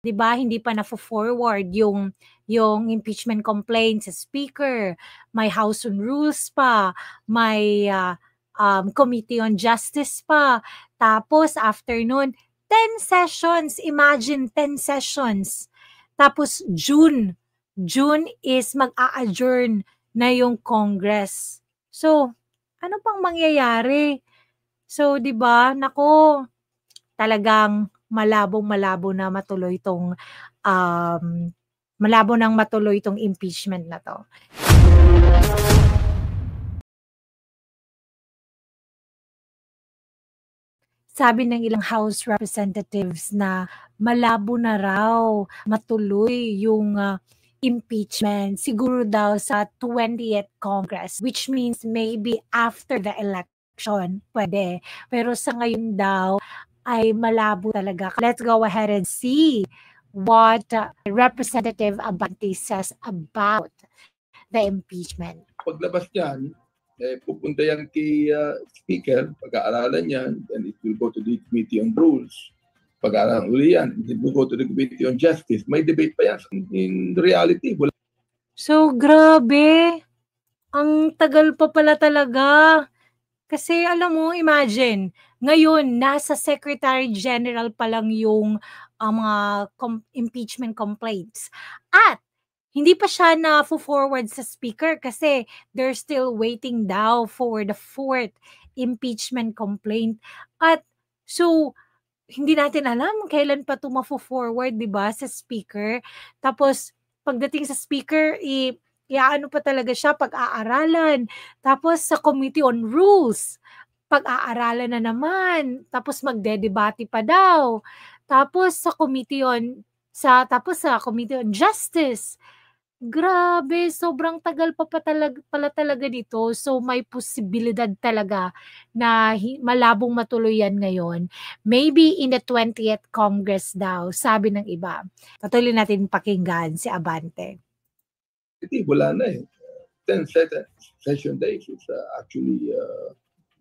'di ba, hindi pa nafo-forward yung impeachment complaint sa speaker, may House on Rules pa, may, Committee on Justice pa, tapos after nun, 10 sessions, imagine 10 sessions. Tapos June is mag-a-adjourn na yung Congress. So, ano pang mangyayari? So, 'di ba, naku, talagang malabong-malabo na matuloy 'tong, um, malabo ng matuloy 'tong impeachment na 'to. Sabi ng ilang House Representatives na malabo na raw matuloy yung, impeachment siguro daw sa 20th Congress, which means maybe after the election pwede. Pero sa ngayon daw ay malabo talaga. Let's go ahead and see what, Representative Abante says about the impeachment. Paglabas niyan, pupunta yan kay Speaker, pag-aaralan yan, and it will go to the Committee on Rules. Pag-aaralan uli yan, it will go to the Committee on Justice. May debate pa yan. In reality, wala. So, grabe. Ang tagal pa pala talaga. Kasi alam mo, imagine, ngayon, nasa Secretary General pa lang yung mga impeachment complaints. At hindi pa siya na-forward sa speaker kasi they're still waiting daw for the 4th impeachment complaint. At so, hindi natin alam kailan pa ito mafo-forward, di ba, sa speaker. Tapos, pagdating sa speaker, iaano pa talaga siya, pag-aaralan. Tapos, sa Committee on Rules, pag-aaralan na naman. Tapos, magdedebate pa daw. Tapos, sa Committee on Justice. Grabe, sobrang tagal pa pala talaga nito. So, may posibilidad talaga na malabong matuloy yan ngayon. Maybe in the 20th Congress daw, sabi ng iba. Patuloy natin pakinggan si Abante. Wala na eh. 10 session days is actually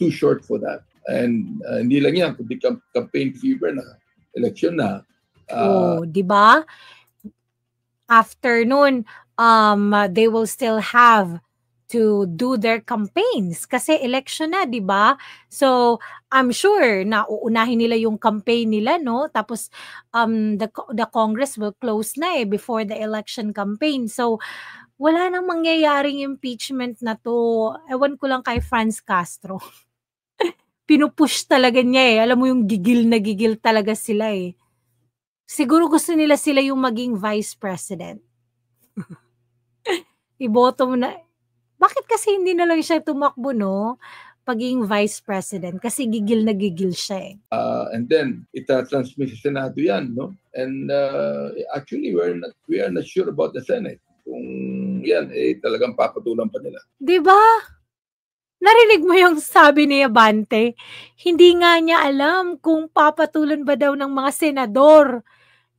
too short for that. And hindi lang yan, kundi campaign fever na, election na. Di ba? After nun, they will still have to do their campaigns kasi election na, 'di ba? So, I'm sure na uunahin nila yung campaign nila, no? Tapos the Congress will close na before the election campaign. So, wala nang mangyayaring impeachment na to. Ewan ko lang kay Franz Castro. Pinupush talaga niya Alam mo yung gigil na gigil talaga sila Siguro gusto nila sila yung maging vice president. Iboto mo na. Bakit kasi hindi na lang siya tumakbo, no? Paging vice president kasi gigil na gigil siya And then ita-transmit sa Senado yan, no? And actually we are not sure about the Senate. Kung yan talagang papatulan pa nila. 'Di ba? Narinig mo yung sabi ni Abante? Hindi nga niya alam kung papatulan ba daw ng mga senador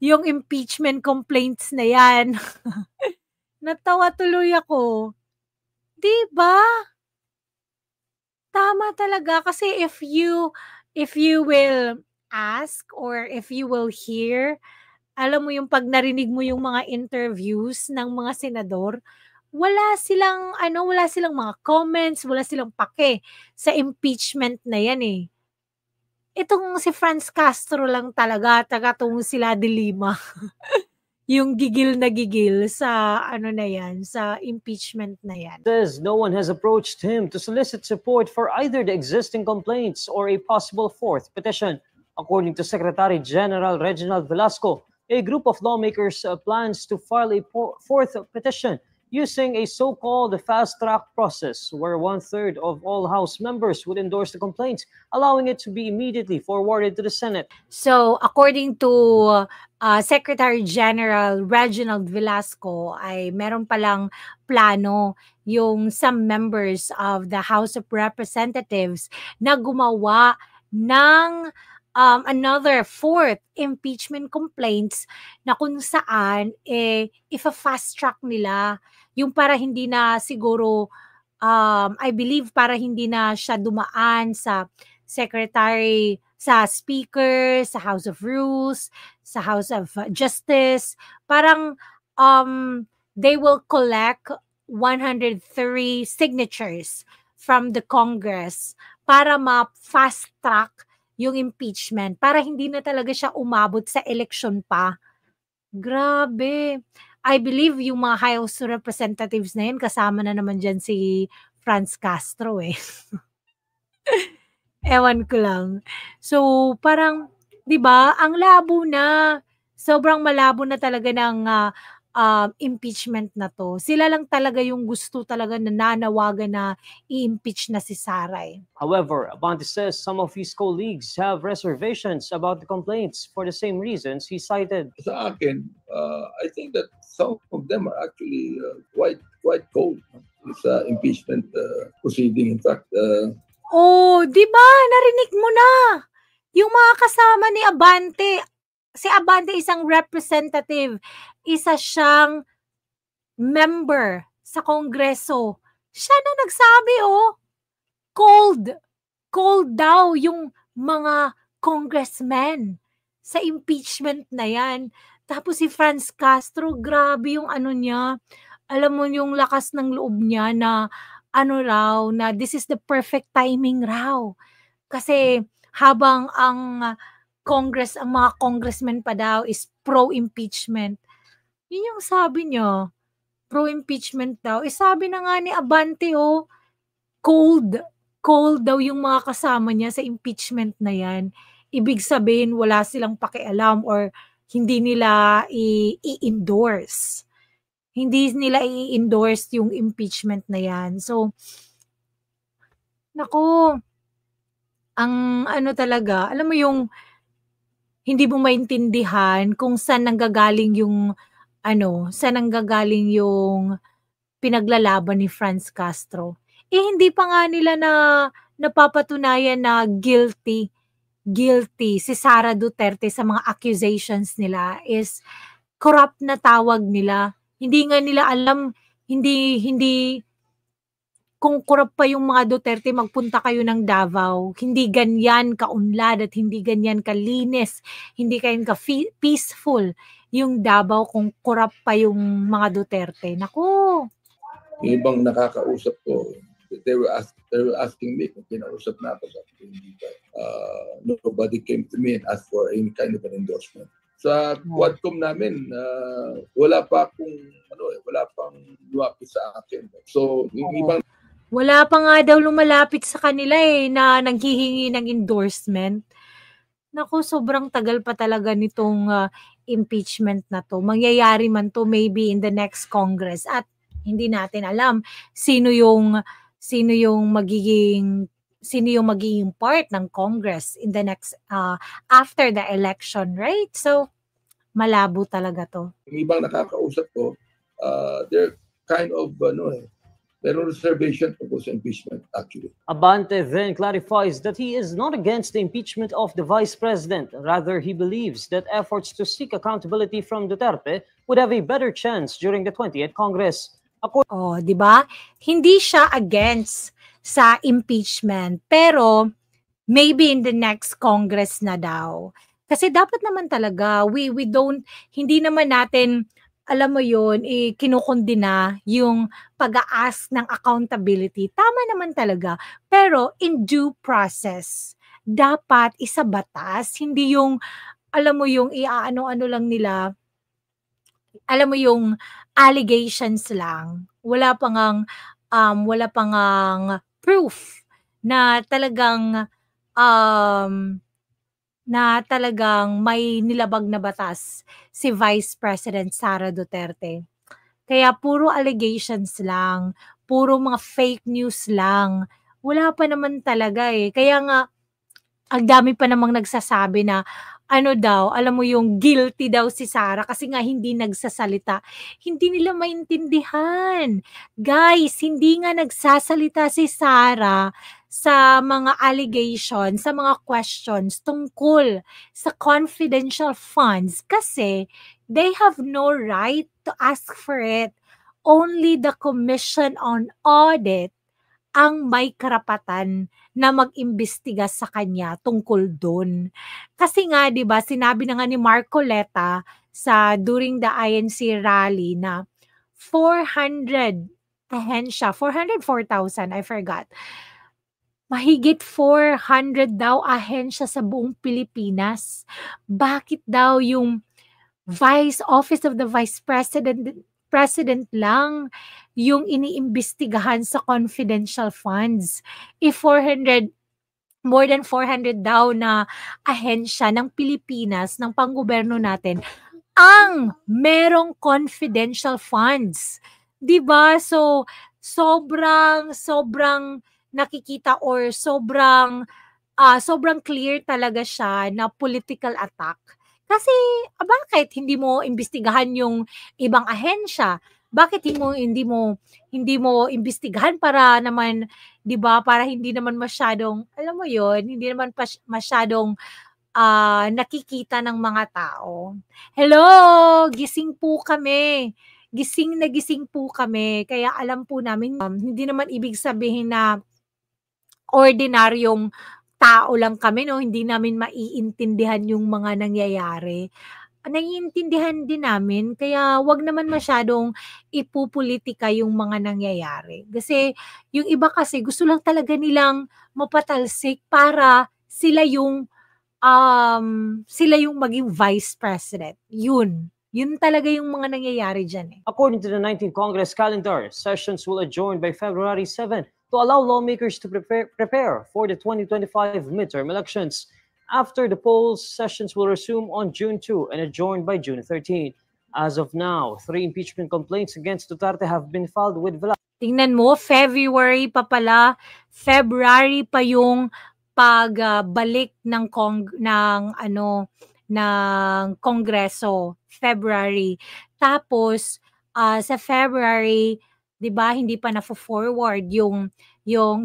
yung impeachment complaints na yan. Natawa tuloy ako. 'Di ba? Tama talaga kasi if you will ask or if you will hear, alam mo yung pag narinig mo yung mga interviews ng mga senador, wala silang mga comments, wala silang pake sa impeachment na yan Itong si Franz Castro lang talaga, taga tong sila de Lima. Yung gigil na gigil sa na yan, sa impeachment na yan. Says no one has approached him to solicit support for either the existing complaints or a possible 4th petition. According to Secretary General Reginald Velasco, a group of lawmakers plans to file a 4th petition using a so-called fast-track process where 1/3 of all House members would endorse the complaints, allowing it to be immediately forwarded to the Senate. So, according to Secretary General Reginald Velasco, ay meron palang plano yung some members of the House of Representatives na gumawa ng another 4th impeachment complaints na kung saan if a fast track nila yung para hindi na siguro I believe para hindi na siya dumaan sa Secretary sa Speaker, sa House of Rules, sa House of Justice. Parang they will collect 103 signatures from the Congress para ma-fast track yung impeachment, para hindi na talaga siya umabot sa election pa. Grabe. I believe yung mga House of Representatives na yun, kasama na naman dyan si Franz Castro eh. Ewan ko lang. So, parang, di ba, ang labo na. Sobrang malabo na talaga ng impeachment na to. Sila lang talaga yung gusto talaga na nanawagan na i-impeach na si Sara eh. However, Abante says some of his colleagues have reservations about the complaints for the same reasons he cited. Sa akin, I think that some of them are actually quite cold. This impeachment proceeding. In fact, oh, di ba? Narinig mo na. Yung mga kasama ni Abante, si Abante isang representative, isa siyang member sa Kongreso. Siya na nagsabi, oh, cold daw yung mga congressmen sa impeachment na yan. Tapos si Franz Castro, grabe yung ano niya. Alam mo yung lakas ng loob niya na ano raw, na this is the perfect timing raw. Kasi habang ang mga congressmen pa daw is pro-impeachment. Yun yung sabi niya, pro-impeachment daw. Sabi na nga ni Abante, oh, cold daw yung mga kasama niya sa impeachment na yan. Ibig sabihin, wala silang pakialam or hindi nila i-endorse. Hindi nila i-endorse yung impeachment na yan. So, naku, ang ano talaga, alam mo yung hindi mo maintindihan kung saan nanggagaling yung pinaglalaban ni Franz Castro. Hindi pa nga nila na napapatunayan na guilty si Sara Duterte sa mga accusations nila is corrupt na tawag nila. Hindi nga nila alam, hindi kung corrupt pa yung mga Duterte, magpunta kayo ng Davao. Hindi ganyan kaunlad at hindi ganyan kalinis, hindi ganyan ka-peaceful yung Davao kung corrupt pa yung mga Duterte. Naku! Yung ibang nakakausap ko, they were asking me kung kinausap na ako. Nobody came to me and asked for any kind of an endorsement. Sa Quadcom namin, wala pang lumapit sa akin. So, yung ibang wala pa nga daw lumalapit sa kanila na nanghihingi ng endorsement. Naku, sobrang tagal pa talaga nitong impeachment na to. Mangyayari man to maybe in the next Congress at hindi natin alam sino yung magiging part ng Congress in the next after the election, right? So malabo talaga to. Yung ibang nakakausap ko, they're kind of meron reservation tungkol sa impeachment actually. Abante then clarifies that he is not against the impeachment of the Vice President. Rather, he believes that efforts to seek accountability from Duterte would have a better chance during the 20th Congress. Di ba? Hindi siya against sa impeachment, pero maybe in the next Congress na daw. Kasi dapat naman talaga, hindi naman natin, alam mo yun, kinukondina yung pag-a-ask ng accountability. Tama naman talaga. Pero in due process, dapat isa batas, hindi yung, alam mo yung iaano-ano lang nila, alam mo yung allegations lang. Wala pang proof na talagang may nilabag na batas si Vice President Sara Duterte. Kaya puro allegations lang, puro mga fake news lang. Wala pa naman talaga Kaya nga, ang dami pa namang nagsasabi na alam mo yung guilty daw si Sara kasi nga hindi nagsasalita. Hindi nila maintindihan. Guys, hindi nga nagsasalita si Sara sa mga allegations, sa mga questions tungkol sa confidential funds kasi they have no right to ask for it. Only the Commission on Audit ang may karapatan na mag-imbestiga sa kanya tungkol doon. Kasi nga 'di ba, sinabi na nga ni Marcoleta during the INC rally na 400 ahensya, 404,000, I forgot. Mahigit 400 daw ahensya sa buong Pilipinas. Bakit daw yung Office of the Vice President lang yung iniimbestigahan sa confidential funds? More than 400 daw na ahensya ng Pilipinas, ng panggoberno natin, ang merong confidential funds. 'Di ba? So, sobrang nakikita or sobrang clear talaga siya na political attack. Kasi bakit hindi mo imbestigahan yung ibang ahensya? Bakit hindi mo imbestigahan para naman, 'di ba, para hindi naman masyadong, alam mo 'yon, hindi naman masyadong nakikita ng mga tao. Hello, gising po kami. Gising na gising po kami. Kaya alam po namin, hindi naman ibig sabihin na ordinaryong tao lang kami, no? Hindi namin maiintindihan yung mga nangyayari. Naiintindihan din namin, kaya wag naman masyadong ipupolitika yung mga nangyayari. Kasi yung iba kasi gusto lang talaga nilang mapatalsik para sila yung maging vice president. Yun talaga yung mga nangyayari dyan. According to the 19th Congress calendar, sessions will adjourn by February 7 to allow lawmakers to prepare for the 2025 midterm elections. After the polls, sessions will resume on June 2 and adjourn by June 13. As of now, 3 impeachment complaints against Duterte have been filed with Velasco. Tingnan mo, February pa pala. February pa yung pagbalik ng Kongreso. February. Tapos sa February, 'di ba, hindi pa na-forward yung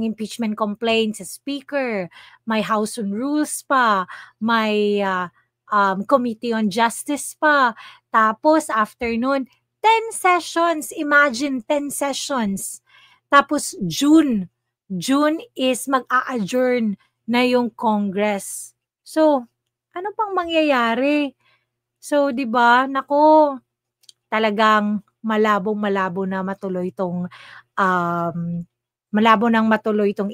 impeachment complaint sa Speaker. May House on Rules pa, may Committee on Justice pa. Tapos after nun, 10 sessions. Imagine 10 sessions. Tapos June is mag-a-adjourn na yung Congress. So, ano pang mangyayari? So, 'di ba? Nako, talagang malabo na matuloy itong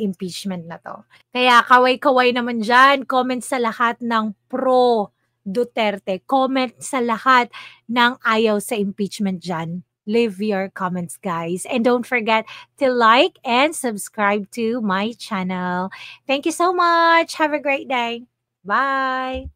impeachment na to. Kaya kaway-kaway naman dyan. Comment sa lahat ng pro Duterte. Comment sa lahat ng ayaw sa impeachment dyan. Leave your comments, guys. And don't forget to like and subscribe to my channel. Thank you so much. Have a great day. Bye.